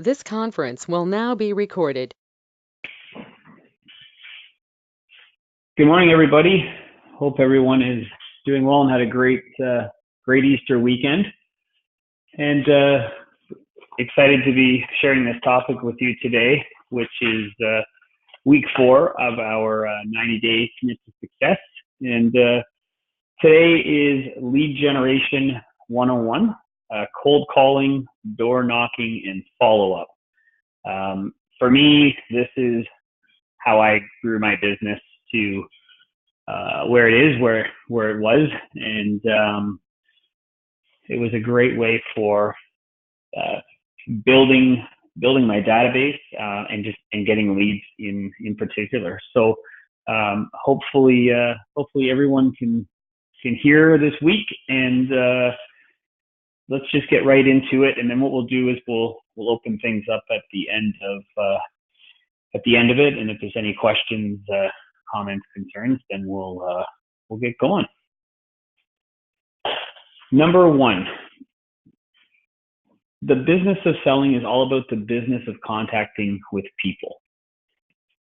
This conference will now be recorded. Good morning, everybody. Hope everyone is doing well and had a great Easter weekend. And excited to be sharing this topic with you today, which is week 4 of our 90-day Commit to Success. And today is Lead Generation 101, cold calling, door knocking, and follow-up. For me, this is how I grew my business to where it is, where it was, and it was a great way for building my database and getting leads in particular. So hopefully everyone can hear this week, and let's just get right into it. And then what we'll do is we'll open things up at the end of it, and if there's any questions, comments, concerns, then we'll get going. Number 1, the business of selling is all about the business of contacting with people.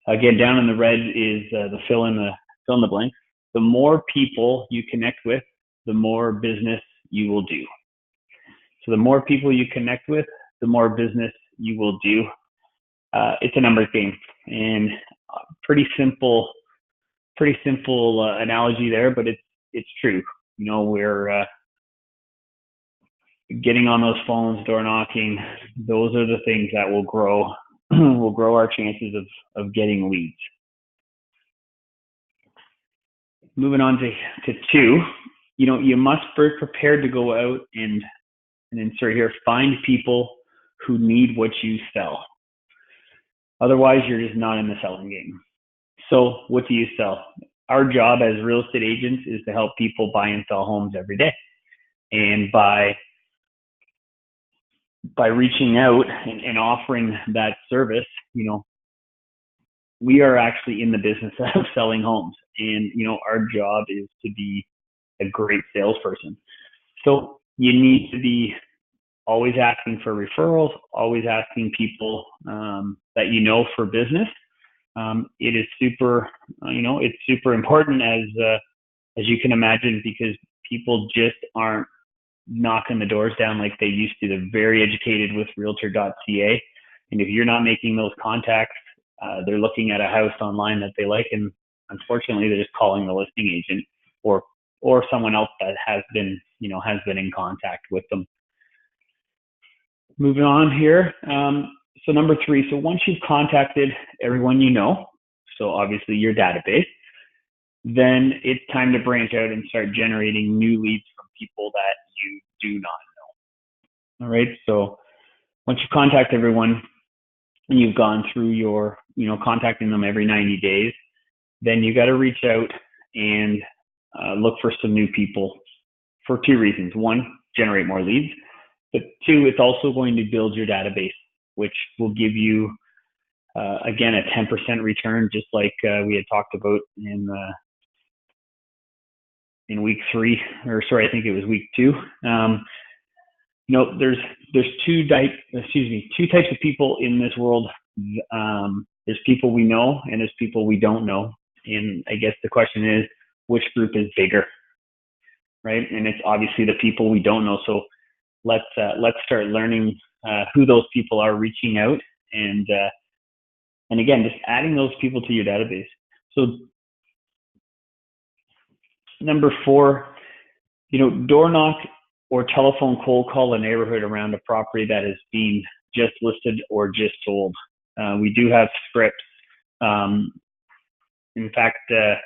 Again, down in the red is the fill in the blank. The more people you connect with, the more business you will do. So the more people you connect with, the more business you will do. It's a numbers game, and pretty simple analogy there, but it's true. You know, we're getting on those phones, door knocking. Those are the things that will grow our chances of getting leads. Moving on to 2, you must be prepared to go out and insert here, find people who need what you sell. Otherwise, you're just not in the selling game. So what do you sell? Our job as real estate agents is to help people buy and sell homes every day. And by reaching out and offering that service, we are actually in the business of selling homes. And, our job is to be a great salesperson. So you need to be always asking for referrals, always asking people that for business. It is super, it's super important as you can imagine, because people just aren't knocking the doors down like they used to. They're very educated with realtor.ca. And if you're not making those contacts, they're looking at a house online that they like, and unfortunately they're just calling the listing agent or someone else that has been in contact with them. Moving on here. So number 3, so once you've contacted everyone so obviously your database, then it's time to branch out and start generating new leads from people that you do not know. All right. So once you contact everyone and you've gone through your, contacting them every 90 days, then you got to reach out and look for some new people for 2 reasons. 1, generate more leads, but 2, it's also going to build your database, which will give you, again, a 10% return, just like we had talked about in week 3, or sorry, I think it was week 2. There's 2 types of people in this world. There's people we know, and there's people we don't know. And I guess the question is, which group is bigger, right? And it's obviously the people we don't know. So let's start learning who those people are, reaching out, and again, just adding those people to your database. So number 4, door knock or telephone cold call a neighborhood around a property that is being just listed or just sold. We do have scripts. In fact, if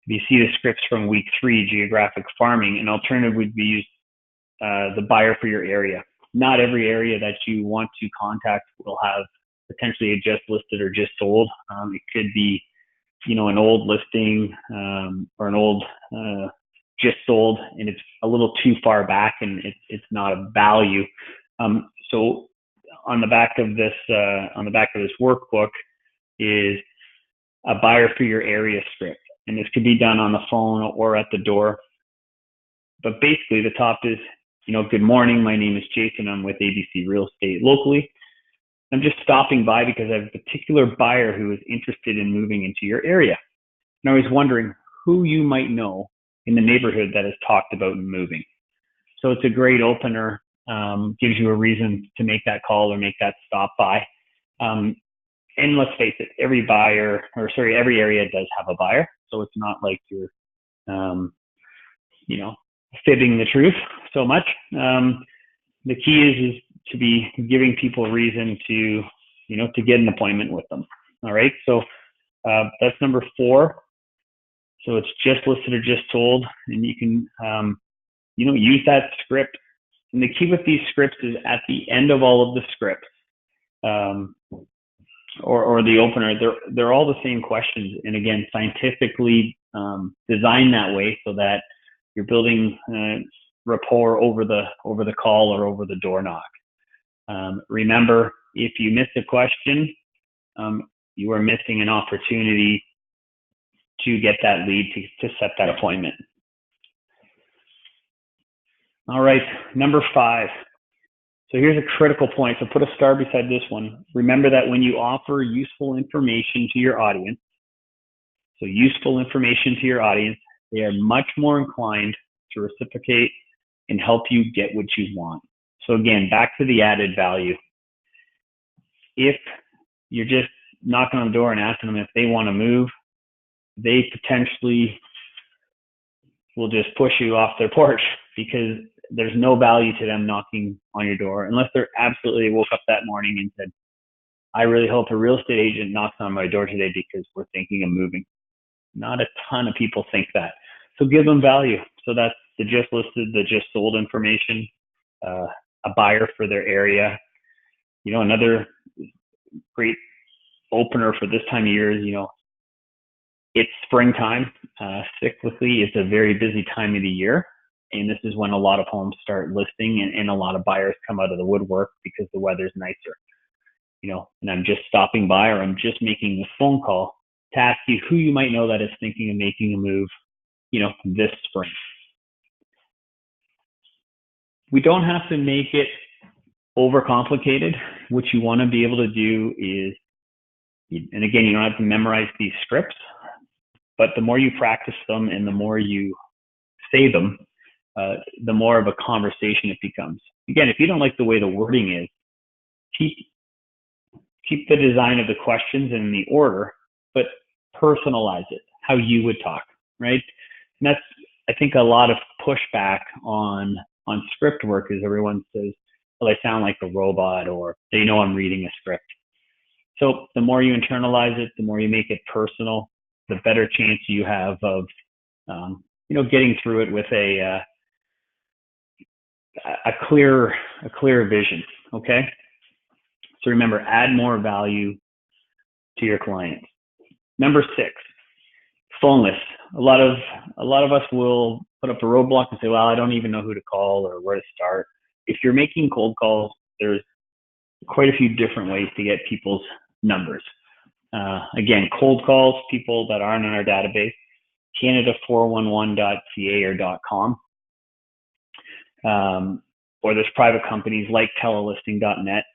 you see the scripts from week 3, geographic farming, an alternative would be the buyer for your area. Not every area that you want to contact will have potentially a just listed or just sold. It could be, an old listing or an old just sold, and it's a little too far back, and it's not a value. So on the back of this workbook is a buyer for your area script, and this could be done on the phone or at the door. But basically, the top is, good morning. My name is Jason. I'm with ABC Real Estate locally. I'm just stopping by because I have a particular buyer who is interested in moving into your area. And I was wondering who you might know in the neighborhood that has talked about moving. So it's a great opener, gives you a reason to make that call or make that stop by. And let's face it, every area does have a buyer. So it's not like you're, fibbing the truth so much. The key is to be giving people a reason to get an appointment with them. All right. So that's number 4. So it's just listed or just sold, and you can, use that script. And the key with these scripts is at the end of all of the scripts, or the opener, they're all the same questions. And again, scientifically designed that way so that you're building rapport over the call or over the door knock. Remember, if you miss a question, you are missing an opportunity to get that lead to set that appointment. All right, number 5. So here's a critical point. So put a star beside this one. Remember that when you offer useful information to your audience, they are much more inclined to reciprocate and help you get what you want. So again, back to the added value. If you're just knocking on the door and asking them if they want to move, they potentially will just push you off their porch because there's no value to them knocking on your door unless they're absolutely woke up that morning and said, I really hope a real estate agent knocks on my door today because we're thinking of moving. Not a ton of people think that. So give them value. So that's the just listed, the just sold information, a buyer for their area. Another great opener for this time of year is, it's springtime. Cyclically, it's a very busy time of the year. And this is when a lot of homes start listing and a lot of buyers come out of the woodwork because the weather's nicer. And I'm just stopping by or I'm just making this phone call to ask you who you might know that is thinking of making a move, this spring. We don't have to make it overcomplicated. What you want to be able to do is, and again, you don't have to memorize these scripts, but the more you practice them and the more you say them, the more of a conversation it becomes. Again, if you don't like the way the wording is, keep the design of the questions in the order, but personalize it how you would talk, right? And that's, I think, a lot of pushback on script work is everyone says, well, I sound like a robot, or they know I'm reading a script. So the more you internalize it, the more you make it personal, the better chance you have of, getting through it with a clear vision. Okay. So remember, add more value to your clients. Number 6, phone lists. A lot of us will put up a roadblock and say, well, I don't even know who to call or where to start. If you're making cold calls, there's quite a few different ways to get people's numbers. Again, cold calls, people that aren't in our database, Canada411.ca or .com. Or there's private companies like telelisting.net.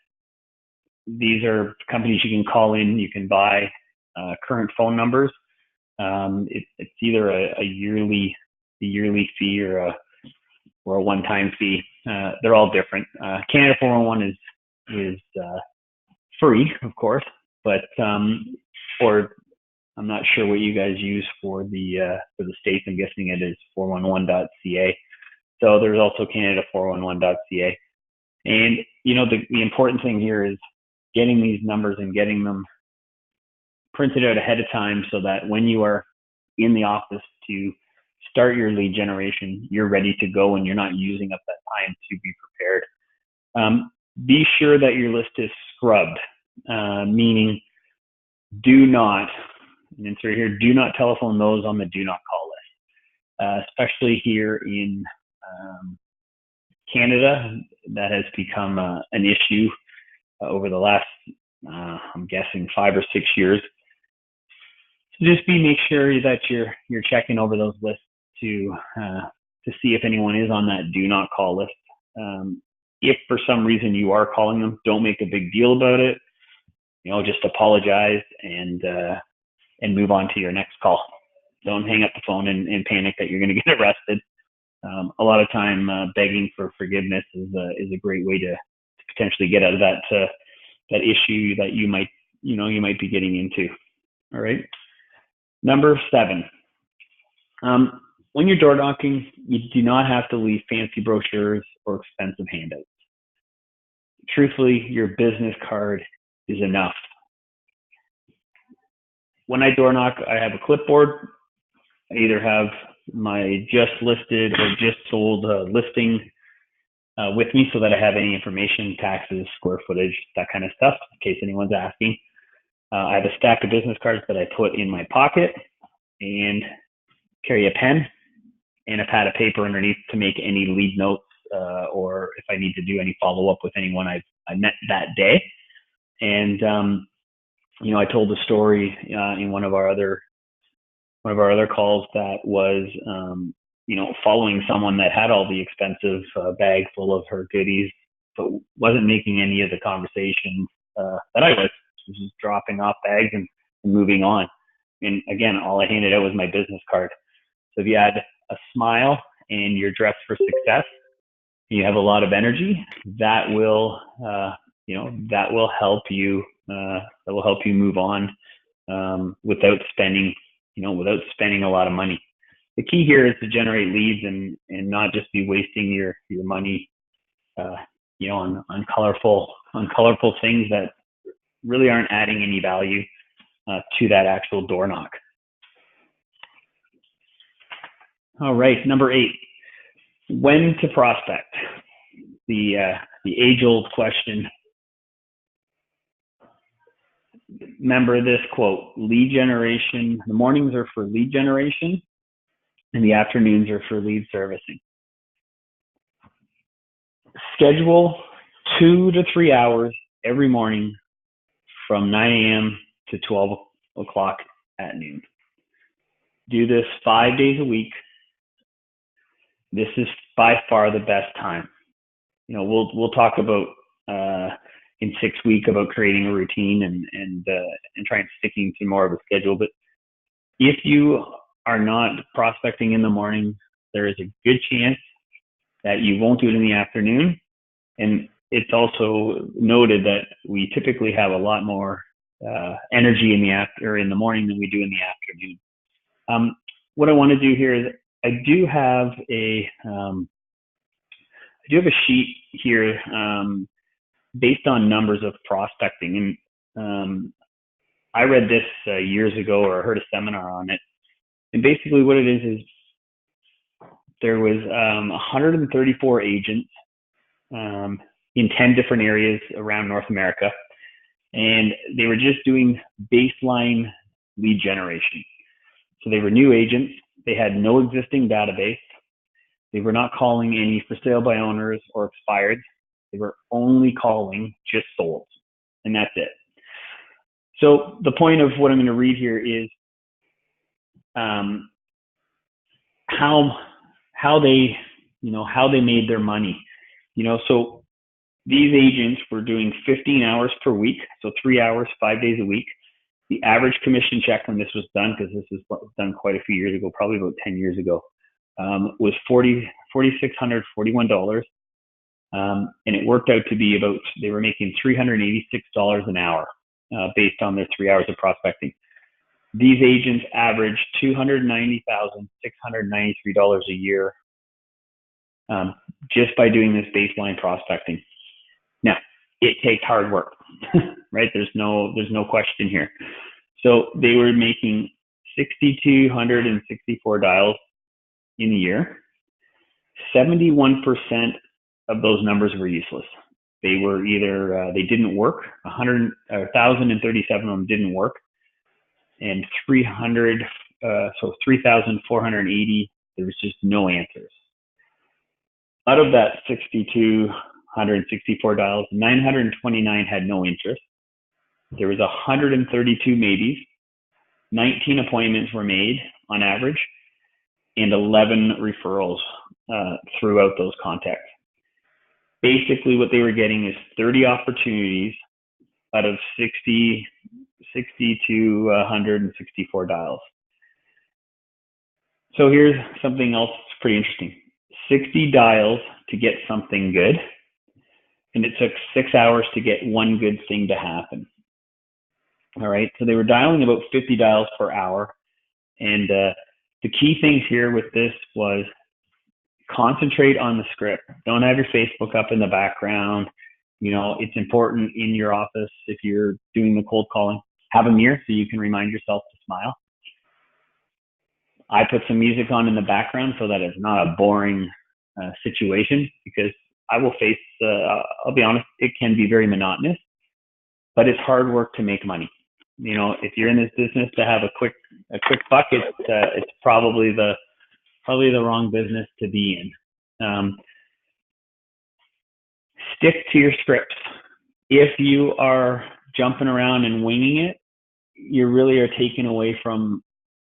These are companies you can call in, you can buy current phone numbers. It's either a yearly fee or a one-time fee. They're all different. Canada 411 is free, of course, but or I'm not sure what you guys use for the states. I'm guessing it is 411.ca. So there's also Canada411.ca. And the important thing here is getting these numbers and getting them printed out ahead of time so that when you are in the office to start your lead generation, you're ready to go and you're not using up that time to be prepared. Be sure that your list is scrubbed, meaning do not telephone those on the do not call list, especially here in Canada. That has become an issue over the last, I'm guessing, 5 or 6 years. So just make sure that you're checking over those lists to see if anyone is on that do not call list. if for some reason you are calling them, don't make a big deal about it. Just apologize and move on to your next call. Don't hang up the phone and panic that you're going to get arrested. A lot of time, begging for forgiveness is a great way to potentially get out of that issue that you might be getting into. All right. Number 7. When you're door knocking, you do not have to leave fancy brochures or expensive handouts. Truthfully, your business card is enough. When I door knock, I have a clipboard. I either have my just listed or just sold listing with me so that I have any information, taxes, square footage, that kind of stuff, in case anyone's asking. I have a stack of business cards that I put in my pocket and carry a pen and a pad of paper underneath to make any lead notes or if I need to do any follow-up with anyone I met that day. And, I told a story in one of our other calls that was, following someone that had all the expensive bag full of her goodies, but wasn't making any of the conversations that I was. Just dropping off bags and moving on. And again, all I handed out was my business card. So if you had a smile and you're dressed for success, you have a lot of energy, that will help you. That will help you move on without spending a lot of money. The key here is to generate leads and not just be wasting your money, on colorful things that really aren't adding any value to that actual door knock. All right, number 8, when to prospect. The age-old question. Remember this quote: lead generation. The mornings are for lead generation, and the afternoons are for lead servicing. Schedule 2 to 3 hours every morning from 9 a.m. to 12 o'clock at noon. Do this 5 days a week. This is by far the best time. We'll talk about in 6 weeks about creating a routine and trying sticking to more of a schedule. But if you are not prospecting in the morning, there is a good chance that you won't do it in the afternoon. And it's also noted that we typically have a lot more energy in the morning than we do in the afternoon. What I want to do here is I do have a sheet here based on numbers of prospecting, and I read this years ago, or heard a seminar on it. And basically, what it is there was 134 agents in 10 different areas around North America, and they were just doing baseline lead generation. So they were new agents. They had no existing database. They were not calling any for sale by owners or expired. They were only calling just sold, and that's it. So the point of what I'm going to read here is how they made their money. So these agents were doing 15 hours per week, so 3 hours, 5 days a week. The average commission check when this was done, because this was done quite a few years ago, probably about 10 years ago, was $4,641. And it worked out to be they were making $386 an hour based on their 3 hours of prospecting. These agents averaged $290,693 a year just by doing this baseline prospecting. Now, it takes hard work, right? There's no question here. So they were making 6,264 dials in a year. 71% of those numbers were useless. They were either they didn't work. 1,037 of them didn't work, and 3,480 there was just no answers. Out of that 6,264 dials, 929 had no interest. There was 132 maybes. 19 appointments were made on average, and 11 referrals throughout those contacts. basically what they were getting is 30 opportunities out of 60 to 164 dials. So here's something else that's pretty interesting. 60 dials to get something good, and it took 6 hours to get one good thing to happen. All right, so they were dialing about 50 dials per hour, and the key things here with this was concentrate on the script. Don't have your Facebook up in the background. You know, it's important in your office if you're doing the cold calling. Have a mirror so you can remind yourself to smile. I put some music on in the background so that it's not a boring situation, because I will face, I'll be honest, it can be very monotonous, but it's hard work to make money. You know, if you're in this business to have a quick buck, it's probably the wrong business to be in. Stick to your scripts. If you are jumping around and winging it, you really are taking away from,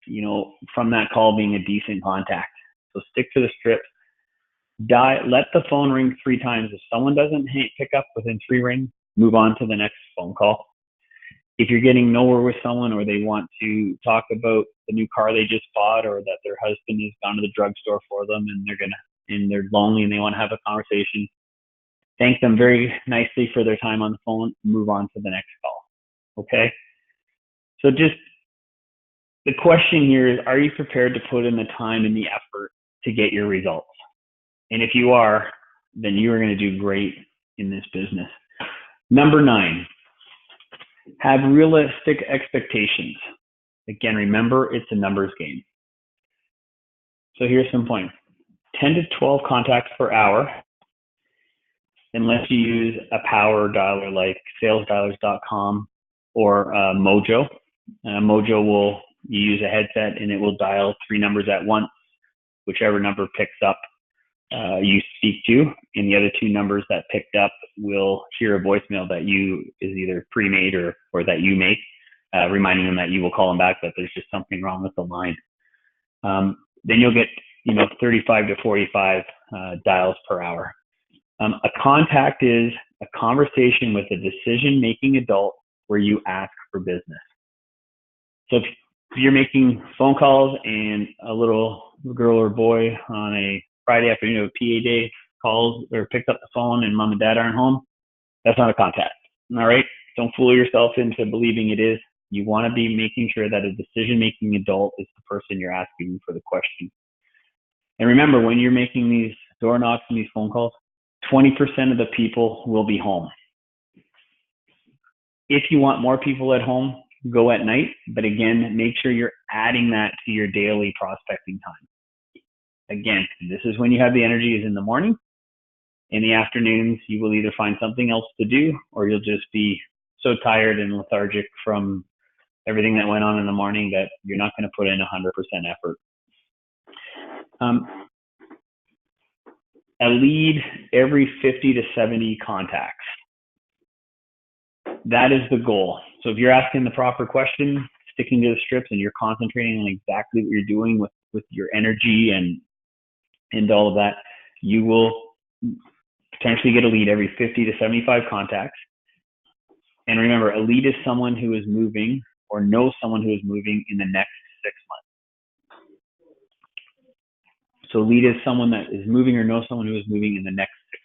you know, from that call being a decent contact. So stick to the scripts. Let the phone ring 3 times. If someone doesn't pick up within 3 rings, move on to the next phone call. If you're getting nowhere with someone, or they want to talk about the new car they just bought, or that their husband has gone to the drugstore for them and they're lonely and they want to have a conversation, thank them very nicely for their time on the phone, move on to the next call. Okay? So just the question here is, are you prepared to put in the time and the effort to get your results? And if you are, then you are going to do great in this business. Number 9, have realistic expectations. Again, remember, it's a numbers game. So here's some points. 10 to 12 contacts per hour, unless you use a power dialer like salesdialers.com or Mojo. Mojo you use a headset and it will dial 3 numbers at once. Whichever number picks up, you speak to, and the other 2 numbers that picked up will hear a voicemail that is either pre-made or that you make, reminding them that you will call them back, that there's just something wrong with the line. Then you'll get 35 to 45 dials per hour. A contact is a conversation with a decision-making adult where you ask for business. So if you're making phone calls and a little girl or boy on a Friday afternoon of PA day calls or picks up the phone and mom and dad aren't home, that's not a contact. All right? Don't fool yourself into believing it is. You want to be making sure that a decision-making adult is the person you're asking for the question. And remember, when you're making these door knocks and these phone calls, 20% of the people will be home. If you want more people at home, go at night. But again, make sure you're adding that to your daily prospecting time. Again, this is when you have the energy, is in the morning. In the afternoons, you will either find something else to do, or you'll just be so tired and lethargic from everything that went on in the morning that you're not going to put in 100% effort. A lead every 50 to 70 contacts. That is the goal. So if you're asking the proper question, sticking to the strips, and you're concentrating on exactly what you're doing with your energy and all of that, you will potentially get a lead every 50 to 75 contacts. And remember, a lead is someone who is moving or knows someone who is moving in the next 6 months. So lead is someone that is moving or knows someone who is moving in the next 6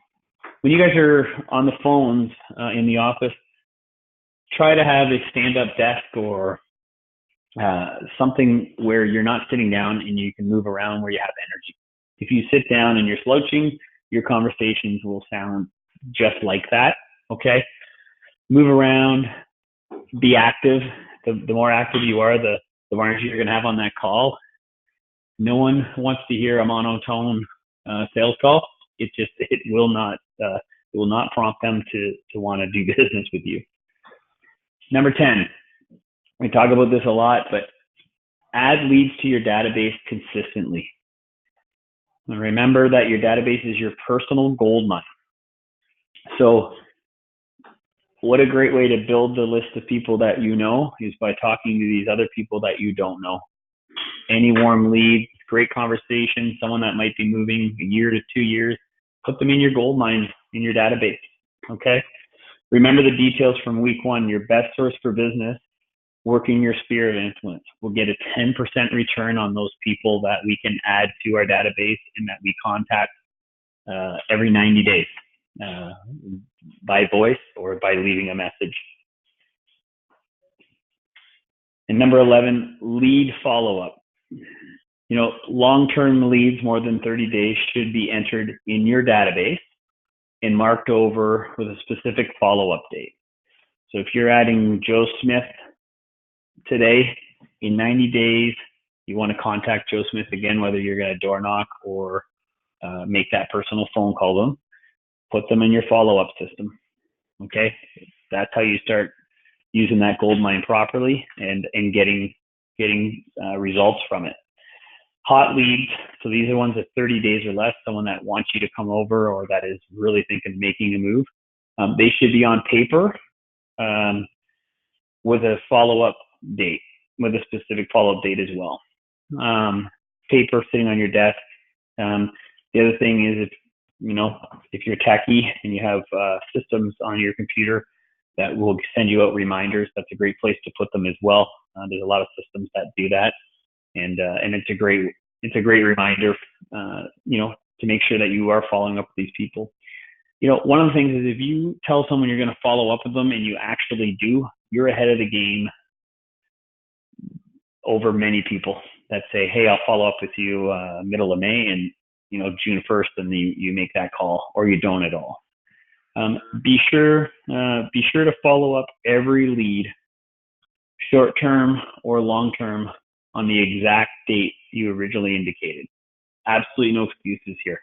months. When you guys are on the phones in the office, try to have a stand-up desk or something where you're not sitting down and you can move around, where you have energy. If you sit down and you're slouching, your conversations will sound just like that, okay? Move around, be active. The more active you are, the more energy you're going to have on that call. No one wants to hear a monotone sales call. It will not prompt them to want to do business with you. Number 10, we talk about this a lot, but add leads to your database consistently. And remember that your database is your personal gold mine. So what a great way to build the list of people that you know is by talking to these other people that you don't know. Any warm lead great conversation, someone that might be moving a year to 2 years, put them in your gold mine in your database. Okay. Remember the details from week 1. Your best source for business, working your sphere of influence. We'll get a 10% return on those people that we can add to our database and that we contact every 90 days by voice or by leaving a message. And number 11, lead follow-up. Long-term leads more than 30 days should be entered in your database and marked over with a specific follow-up date. So if you're adding Joe Smith today, in 90 days, you want to contact Joe Smith again, whether you're going to door knock or make that personal phone call to them, put them in your follow-up system. Okay, that's how you start using that gold mine properly and getting results from it. Hot leads, so these are ones at 30 days or less, someone that wants you to come over or that is really thinking of making a move. They should be on paper with a follow-up date, with a specific follow-up date as well. Paper sitting on your desk. The other thing is if you're techie and you have systems on your computer that will send you out reminders, that's a great place to put them as well. There's a lot of systems that do that, and it's a great reminder, to make sure that you are following up with these people. One of the things is if you tell someone you're going to follow up with them and you actually do, you're ahead of the game over many people that say, hey, I'll follow up with you middle of May, and June 1st, and you make that call, or you don't at all. Be sure to follow up every lead, short term or long term, on the exact date you originally indicated. Absolutely no excuses here.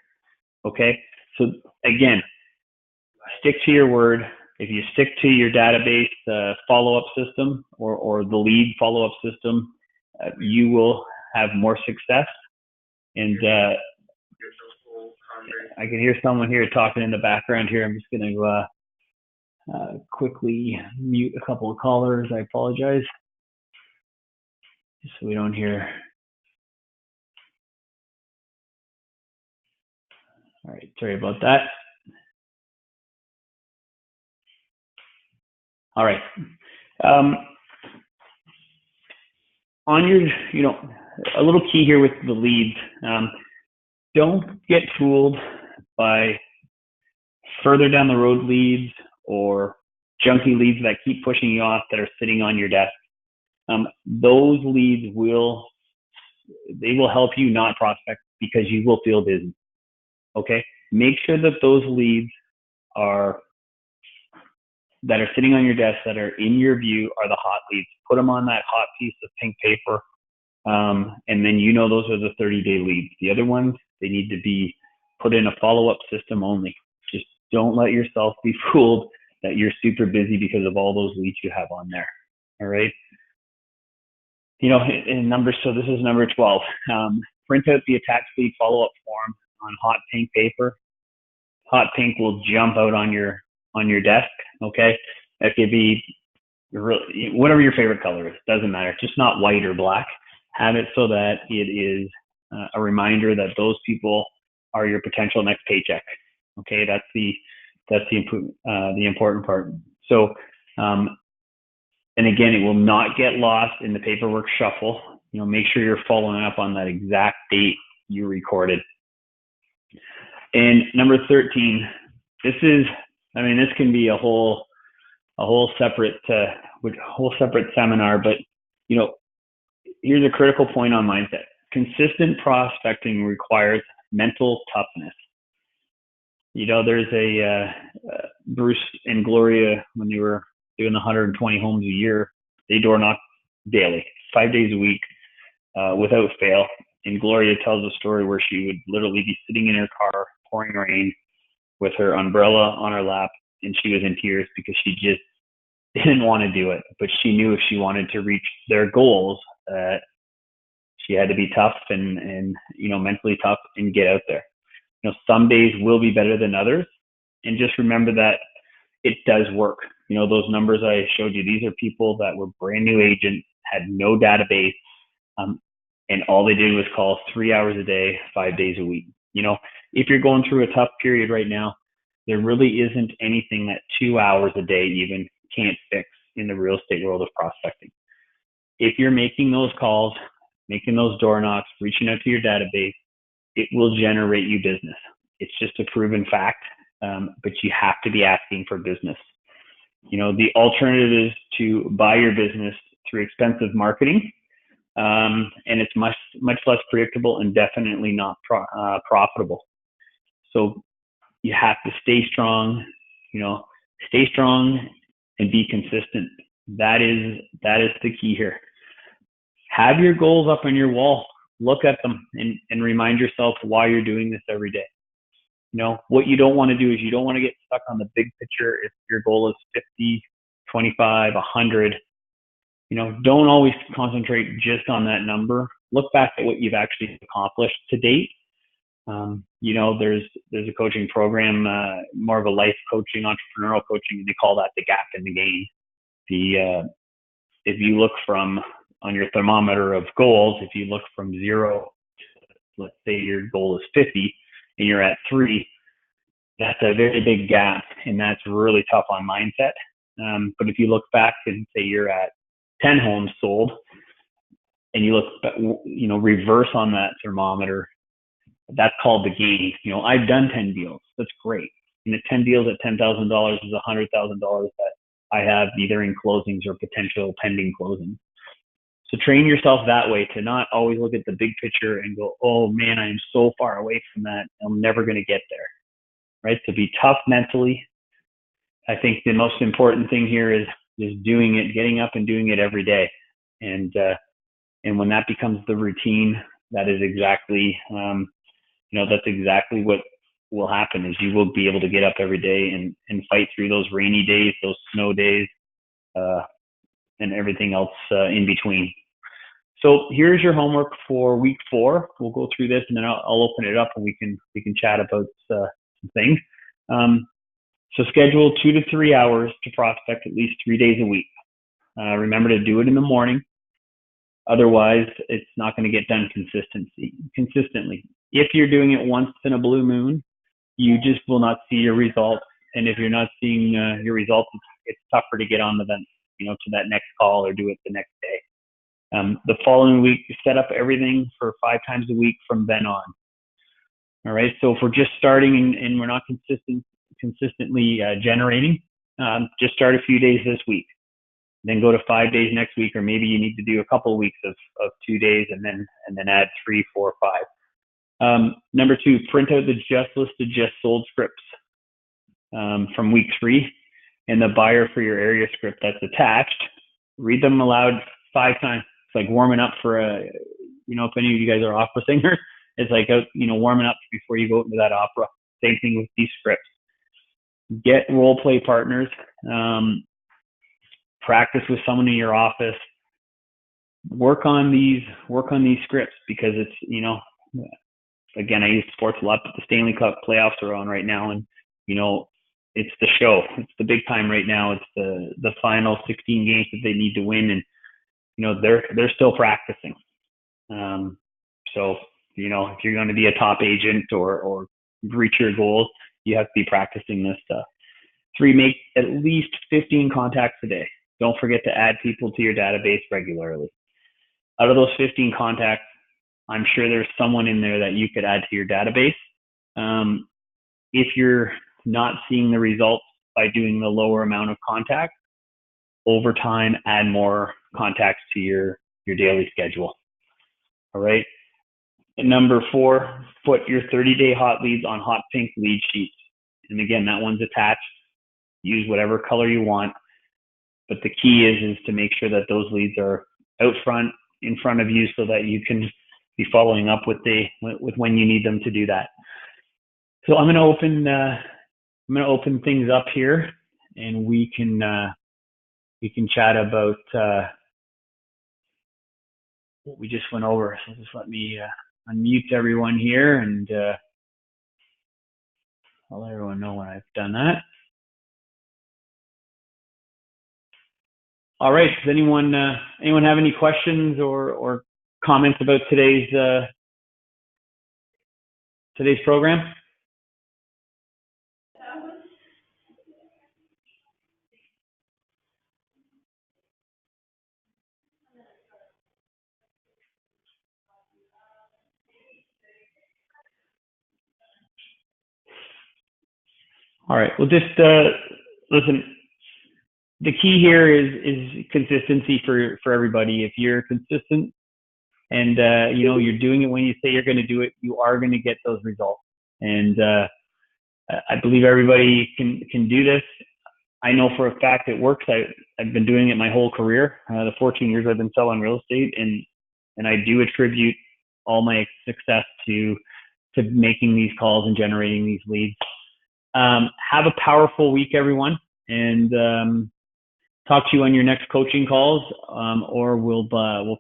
Okay, so again, stick to your word. If you stick to your database follow-up system or the lead follow-up system, you will have more success. And I can hear someone here talking in the background here. I'm just going to quickly mute a couple of callers. I apologize, just so we don't hear. All right, sorry about that. All right. On your, a little key here with the leads. Don't get fooled by further down the road leads or junky leads that keep pushing you off that are sitting on your desk. Those leads will help you not prospect because you will feel busy. Okay, make sure that those leads that are sitting on your desk, that are in your view, are the hot leads. Put them on that hot piece of pink paper, and then those are the 30-day leads. The other ones, they need to be put in a follow-up system only. Just don't let yourself be fooled that you're super busy because of all those leads you have on there. All right. So this is number 12. Print out the attached lead follow-up form on hot pink paper. Hot pink will jump out on your desk. Okay, that could be whatever your favorite color is. Doesn't matter. Just not white or black. Have it so that it is a reminder that those people are your potential next paycheck. Okay, that's the important part. So, and again, it will not get lost in the paperwork shuffle. Make sure you're following up on that exact date you recorded. And number 13, this can be a whole separate seminar, but here's a critical point on mindset. Consistent prospecting requires mental toughness. There's a Bruce and Gloria, when they were doing the 120 homes a year, they door knocked daily, 5 days a week, without fail. And Gloria tells a story where she would literally be sitting in her car, pouring rain, with her umbrella on her lap, and she was in tears because she just didn't want to do it. But she knew if she wanted to reach their goals, she had to be tough and mentally tough and get out there. Some days will be better than others, and just remember that it does work. Those numbers I showed you, these are people that were brand new agents, had no database. and all they did was call 3 hours a day, 5 days a week. If you're going through a tough period right now, there really isn't anything that 2 hours a day even can't fix in the real estate world of prospecting. If you're making those calls, making those door knocks, reaching out to your database, it will generate you business. It's just a proven fact, but you have to be asking for business. The alternative is to buy your business through expensive marketing, and it's much less predictable and definitely not profitable. So you have to stay strong, and be consistent. That is the key here. Have your goals up on your wall. Look at them and remind yourself why you're doing this every day. What you don't want to do is you don't want to get stuck on the big picture. If your goal is 50, 25, 100, don't always concentrate just on that number. Look back at what you've actually accomplished to date. There's a coaching program, more of a life coaching, entrepreneurial coaching, and they call that the gap in the gain. If you look from on your thermometer of goals, if you look from 0, let's say your goal is 50 and you're at 3, that's a very big gap, and that's really tough on mindset. But if you look back and say you're at 10 homes sold, and you look, reverse on that thermometer, that's called the gain. I've done 10 deals. That's great. 10 deals at $10,000 is $100,000 that I have either in closings or potential pending closings. So train yourself that way, to not always look at the big picture and go, oh man, I am so far away from that. I'm never going to get there, right? To be tough mentally. I think the most important thing here is doing it, getting up and doing it every day. And when that becomes the routine, that is exactly, that's exactly what will happen, is you will be able to get up every day and fight through those rainy days, those snow days, and everything else in between. So here's your homework for week 4. We'll go through this, and then I'll open it up and we can chat about some things. So schedule 2 to 3 hours to prospect at least 3 days a week. Remember to do it in the morning. Otherwise, it's not going to get done consistently. If you're doing it once in a blue moon, you just will not see your results. And if you're not seeing your results, it's tougher to get on to that next call or do it the next day. The following week, set up everything for 5 times a week from then on. All right. So if we're just starting and we're not consistently generating, just start a few days this week, then go to 5 days next week, or maybe you need to do a couple of weeks of 2 days and then add 3, 4, 5. Number 2, print out the just listed, just sold scripts from week 3, and the buyer for your area script that's attached. Read them aloud 5 times. It's like warming up for if any of you guys are opera singers, it's like warming up before you go into that opera. Same thing with these scripts. Get role play partners. Practice with someone in your office. Work on these scripts, because it's again, I use sports a lot, but the Stanley Cup playoffs are on right now, and it's the show. It's the big time right now. It's the final 16 games that they need to win, and they're still practicing. So if you're going to be a top agent or reach your goals, you have to be practicing this stuff. 3, make at least 15 contacts a day. Don't forget to add people to your database regularly. Out of those 15 contacts, I'm sure there's someone in there that you could add to your database. If you're not seeing the results by doing the lower amount of contacts, over time, add more contacts to your daily schedule. All right. And number 4, put your 30-day hot leads on hot pink lead sheets. And again, that one's attached. Use whatever color you want. But the key is to make sure that those leads are out front, in front of you, so that you can be following up with when you need them to do that. So I'm going to open things up here, and we can chat about what we just went over. So just let me unmute everyone here, and I'll let everyone know when I've done that. All right. Does anyone have any questions or comments about today's program? All right. Well, just listen. The key here is consistency for everybody. If you're consistent and you're doing it when you say you're going to do it, you are going to get those results. And I believe everybody can do this. I know for a fact it works. I've been doing it my whole career, the 14 years I've been selling real estate, and I do attribute all my success to making these calls and generating these leads. Have a powerful week, everyone, and talk to you on your next coaching calls, or we'll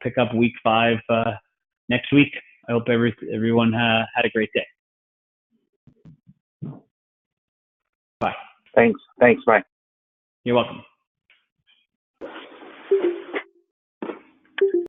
pick up week 5 next week. I hope everyone had a great day. Bye. Thanks. Bye. You're welcome.